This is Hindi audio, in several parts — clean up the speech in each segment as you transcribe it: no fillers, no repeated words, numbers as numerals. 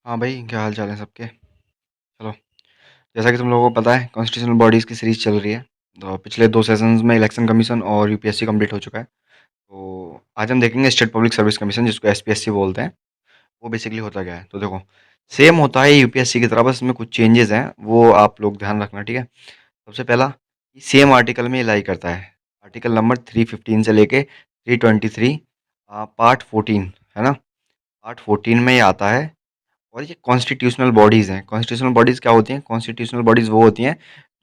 हाँ भाई, क्या हाल चाल है सबके। चलो, जैसा कि तुम लोगों को पता है, कॉन्स्टिट्यूशनल बॉडीज़ की सीरीज चल रही है। तो पिछले 2 सेशंस में इलेक्शन कमीशन और यूपीएससी कंप्लीट हो चुका है। तो आज हम देखेंगे स्टेट पब्लिक सर्विस कमीशन, जिसको एसपीएससी बोलते हैं। वो बेसिकली होता क्या है, तो देखो, सेम होता है यूपीएससी की तरह, बस इसमें कुछ चेंजेस हैं, वो आप लोग ध्यान रखना, ठीक है। सबसे पहला, सेम आर्टिकल में लाई करता है। आर्टिकल नंबर 315 से लेके 323, पार्ट 14, है ना। पार्ट 14 में ये आता है। और ये कॉन्स्टिट्यूशनल बॉडीज़ हैं। कॉन्स्टिट्यूशनल बॉडीज़ क्या होती हैं? कॉन्स्टिट्यूशनल बॉडीज़ वो होती हैं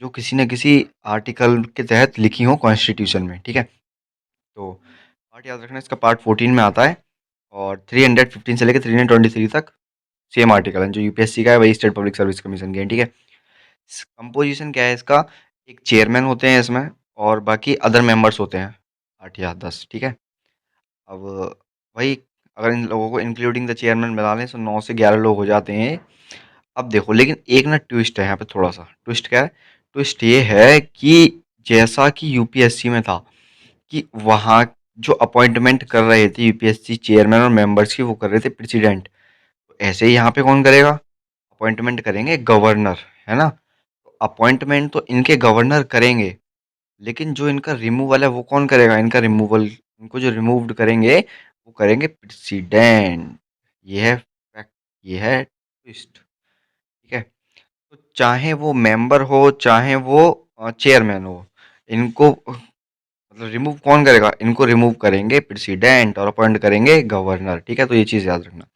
जो किसी न किसी आर्टिकल के तहत लिखी हों कॉन्स्टिट्यूशन में, ठीक है। तो पार्ट याद रखना, इसका पार्ट 14 में आता है। और 315 से लेकर 323 तक सेम आर्टिकल है। जो यूपीएससी का है वही स्टेट पब्लिक सर्विस कमीशन के हैं, ठीक है। कंपोजिशन क्या है इसका? एक चेयरमैन होते हैं इसमें, और बाकी अदर मेंबर्स होते हैं 8 या 10, ठीक है। अब वही, अगर इन लोगों को इंक्लूडिंग द चेयरमैन मिला लें तो 9 से 11 लोग हो जाते हैं। अब देखो, लेकिन एक ना ट्विस्ट है यहाँ पे, थोड़ा सा ट्विस्ट क्या है? ट्विस्ट ये है कि जैसा कि यूपीएससी में था कि वहाँ जो अपॉइंटमेंट कर रहे थे यूपीएससी चेयरमैन और मेंबर्स की, वो कर रहे थे प्रेसिडेंट। तो ऐसे ही यहाँ पे कौन करेगा? अपॉइंटमेंट करेंगे गवर्नर, है ना। तो अपॉइंटमेंट तो इनके गवर्नर करेंगे, लेकिन जो इनका रिमूवल है वो कौन करेगा? इनका रिमूवल, इनको जो रिमूव्ड करेंगे वो करेंगे प्रेसिडेंट। ये है फैक्ट, ये है ट्विस्ट, ठीक है। तो चाहे वो मेंबर हो, चाहे वो चेयरमैन हो, इनको मतलब रिमूव कौन करेगा? इनको रिमूव करेंगे प्रेसिडेंट और अपॉइंट करेंगे गवर्नर, ठीक है। तो ये चीज़ याद रखना।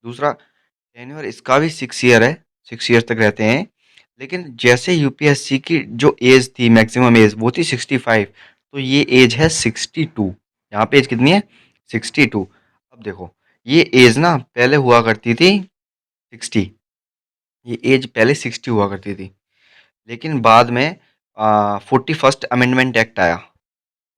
दूसरा, टेन्योर इसका भी 6 ईयर है, 6 ईयर तक रहते हैं। लेकिन जैसे यूपीएससी की जो एज थी, मैक्सिमम एज वो थी 65, तो ये एज है 62। यहाँ पे एज कितनी है? 62। अब देखो, ये एज ना पहले हुआ करती थी 60, ये एज पहले 60 हुआ करती थी। लेकिन बाद में 41st अमेंडमेंट एक्ट आया,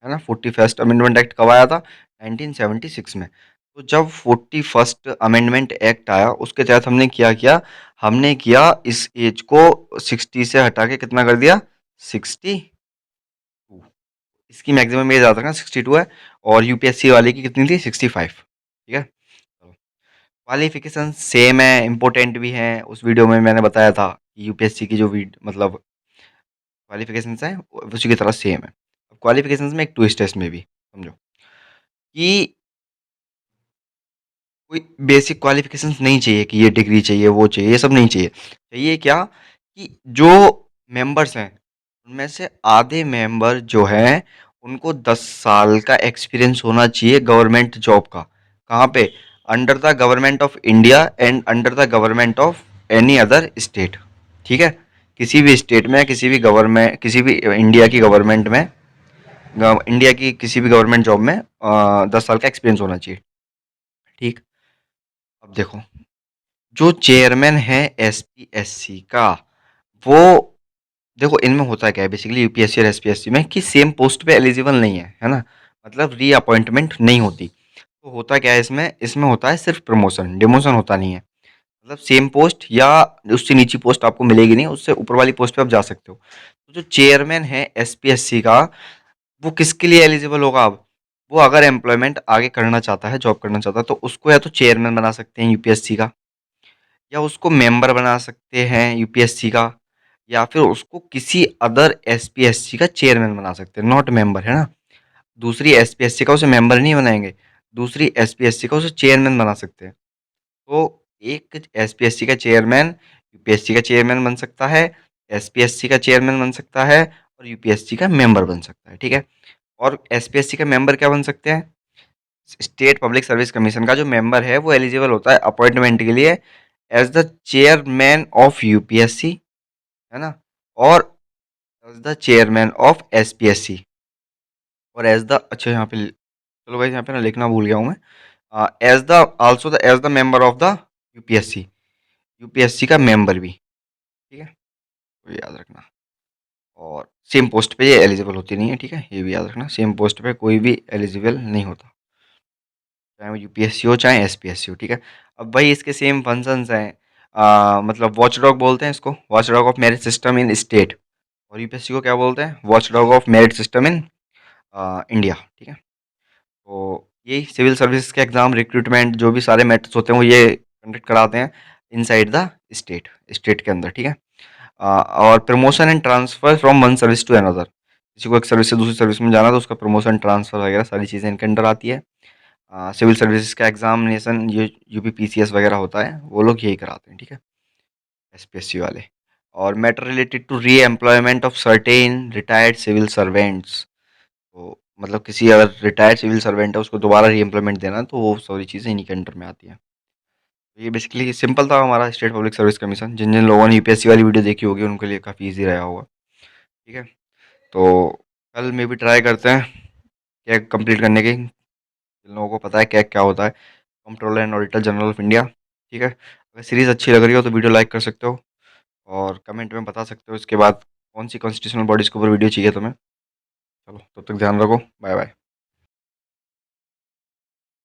है ना। 41st अमेंडमेंट एक्ट कब आया था? 1976 में। तो जब 41st अमेंडमेंट एक्ट आया, उसके तहत हमने क्या किया? हमने किया इस एज को 60 से हटा के कितना कर दिया? 62। इसकी मैक्सिमम एज आता है ना 62 है। और यूपीएससी वाले की कितनी थी? 65, ठीक है। क्वालिफिकेशन सेम है, इम्पोर्टेंट भी है। उस वीडियो में मैंने बताया था कि यूपीएससी की जो मतलब क्वालिफिकेशंस हैं उसी की तरह सेम है। क्वालिफिकेशंस में एक ट्विस्ट है इसमें भी, समझो, कि कोई बेसिक क्वालिफिकेशंस नहीं चाहिए कि ये डिग्री चाहिए, वो चाहिए, ये सब नहीं चाहिए। चाहिए क्या? कि जो मेंबर्स हैं उनमें से आधे मेंबर जो हैं उनको 10 साल का एक्सपीरियंस होना चाहिए गवर्नमेंट जॉब का। कहाँ पे? Under the government of India and under the government of any other state, ठीक है। किसी भी स्टेट में, किसी भी गवर्नमेंट, किसी भी इंडिया की गवर्नमेंट में, इंडिया की किसी भी गवर्नमेंट जॉब में 10 साल का एक्सपीरियंस होना चाहिए, ठीक। अब देखो, जो चेयरमैन है एसपीएससी का, वो, देखो इनमें होता क्या है बेसिकली, यूपीएससी और एसपीएससी में, कि सेम पोस्ट पे एलिजिबल नहीं है ना। मतलब रीअपॉइंटमेंट नहीं होती। तो होता क्या है इसमें? इसमें होता है सिर्फ प्रमोशन, डिमोशन होता नहीं है। मतलब सेम पोस्ट या उससे नीची पोस्ट आपको मिलेगी नहीं, उससे ऊपर वाली पोस्ट पे आप जा सकते हो। तो जो चेयरमैन है एसपीएससी का, वो किसके लिए एलिजिबल होगा अब? वो अगर एम्प्लॉयमेंट आगे करना चाहता है, जॉब करना चाहता है, तो उसको या तो चेयरमैन बना सकते हैं यूपीएससी का, या उसको मेंबर बना सकते हैं यूपीएससी का, या फिर उसको किसी अदर एसपीएससी का चेयरमैन बना सकते हैं, नॉट मेंबर, है ना। दूसरी एसपीएससी का उसे मेंबर नहीं बनाएंगे, दूसरी एसपीएससी का उसे चेयरमैन बना सकते हैं। तो एक एसपीएससी का चेयरमैन यूपीएससी का चेयरमैन बन सकता है, एसपीएससी का चेयरमैन बन सकता है, और यूपीएससी का मेंबर बन सकता है, ठीक है। और एसपीएससी का मेंबर क्या बन सकते हैं? स्टेट पब्लिक सर्विस कमीशन का जो मेंबर है वो एलिजिबल होता है अपॉइंटमेंट के लिए as the chairman of UPSC, है ना, और as the chairman of SPSC, और एज द, अच्छा यहाँ पे, चलो भाई यहाँ पे ना लिखना भूल गया हूँ मैं, as the, also the as the member of the UPSC, UPSC का मेंबर भी, ठीक है। तो ये याद रखना। और सेम पोस्ट पे ये एलिजिबल होती नहीं है, ठीक है, ये भी याद रखना, सेम पोस्ट पे कोई भी एलिजिबल नहीं होता, चाहे वो यूपीएससी हो चाहे एसपीएससी हो, ठीक है। अब भाई इसके सेम फंक्शंस हैं, मतलब वॉचडॉग बोलते हैं इसको, watchdog of merit system in state. और यूपीएससी को क्या बोलते हैं? Watchdog of merit system in India, ठीक है। तो यही सिविल सर्विस के एग्जाम, रिक्रूटमेंट, जो भी सारे मैटर्स होते हैं वो ये कंडक्ट कराते हैं। इनसाइड द स्टेट, स्टेट के अंदर, ठीक है। और promotion and transfer from one service to another, किसी को एक सर्विस से दूसरी सर्विस में जाना तो उसका प्रमोशन ट्रांसफर वगैरह सारी चीज़ें इनके अंडर आती है। सिविल सर्विसेज का एग्जामिनेशन ये यूपीपीसीएस वगैरह होता है, वो लोग यही कराते हैं, ठीक है, एसपीएससी वाले। और matter related to reemployment of certain retired civil servants, तो मतलब किसी अगर रिटायर्ड सिविल सर्वेंट है उसको दोबारा री एम्प्लॉयमेंट देना, तो वो सारी चीज़ें इन्हीं के अंडर में आती हैं। ये बेसिकली सिंपल था हमारा स्टेट पब्लिक सर्विस कमीशन। जिन जिन लोगों ने यूपीएससी वाली वीडियो देखी होगी उनके लिए काफ़ी इजी रहा होगा, ठीक है। तो कल में भी ट्राई करते हैं क्या कंप्लीट करने की, जिन लोगों को पता है क्या क्या होता है controller and auditor general of India, ठीक है। अगर सीरीज़ अच्छी लग रही हो तो वीडियो लाइक कर सकते हो और कमेंट में बता सकते हो इसके बाद कौन सी कॉन्स्टिट्यूशनल बॉडीज़ के ऊपर वीडियो चाहिए तुम्हें। चलो तब तक ध्यान रखो, बाय बाय।